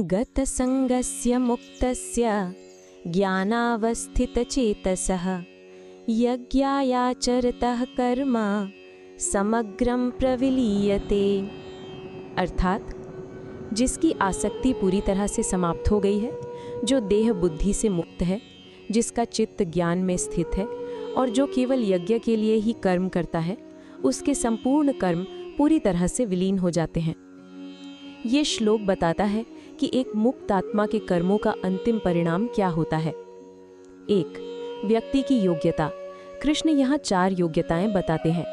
गतसंगस्य मुक्तस्य ज्ञानावस्थितचेतसः यज्ञायाचरतः कर्म समग्रम प्रविलीयते। अर्थात जिसकी आसक्ति पूरी तरह से समाप्त हो गई है, जो देह बुद्धि से मुक्त है, जिसका चित्त ज्ञान में स्थित है और जो केवल यज्ञ के लिए ही कर्म करता है, उसके संपूर्ण कर्म पूरी तरह से विलीन हो जाते हैं। ये श्लोक बताता है कि एक मुक्त आत्मा के कर्मों का अंतिम परिणाम क्या होता है। 1. व्यक्ति की योग्यता। कृष्ण यहाँ 4 योग्यताएं बताते हैं।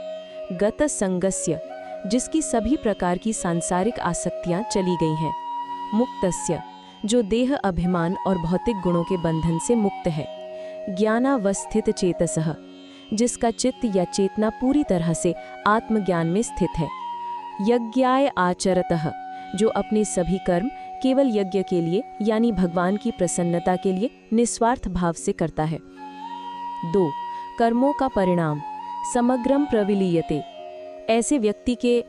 गत संगस्य, जिसकी सभी प्रकार की सांसारिक आसक्तियां चली गई हैं। मुक्तस्य, जो देह अभिमान और भौतिक गुणों के बंधन से मुक्त है। ज्ञानावस्थित चेतसः, जिसका चित्त या चेतना पूरी तरह से आत्मज्ञान में स्थित है। यज्ञाय आचरतः, जो अपने सभी कर्म केवल यज्ञ के लिए यानी भगवान की प्रसन्नता के लिए निस्वार्थ भाव से करता है। 2. कर्मों का परिणाम। समग्रम प्रविलीयते, ऐसे व्यक्ति के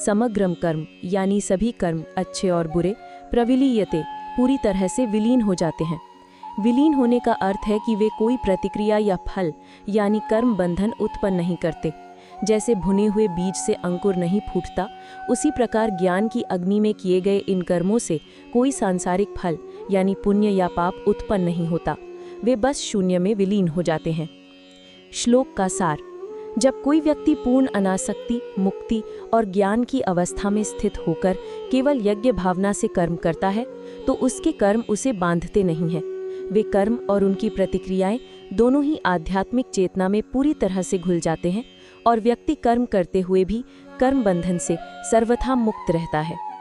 समग्रम कर्म यानी सभी कर्म अच्छे और बुरे प्रविलीयते पूरी तरह से विलीन हो जाते हैं। विलीन होने का अर्थ है कि वे कोई प्रतिक्रिया या फल यानी कर्म बंधन उत्पन्न नहीं करते। जैसे भुने हुए बीज से अंकुर नहीं फूटता, उसी प्रकार ज्ञान की अग्नि में किए गए इन कर्मों से कोई सांसारिक फल यानी पुण्य या पाप उत्पन्न नहीं होता। वे बस शून्य में विलीन हो जाते हैं। श्लोक का सार। जब कोई व्यक्ति पूर्ण अनासक्ति, मुक्ति और ज्ञान की अवस्था में स्थित होकर केवल यज्ञ भावना से कर्म करता है, तो उसके कर्म उसे बांधते नहीं हैं। वे कर्म और उनकी प्रतिक्रियाएं दोनों ही आध्यात्मिक चेतना में पूरी तरह से घुल जाते हैं और व्यक्ति कर्म करते हुए भी कर्म बंधन से सर्वथा मुक्त रहता है।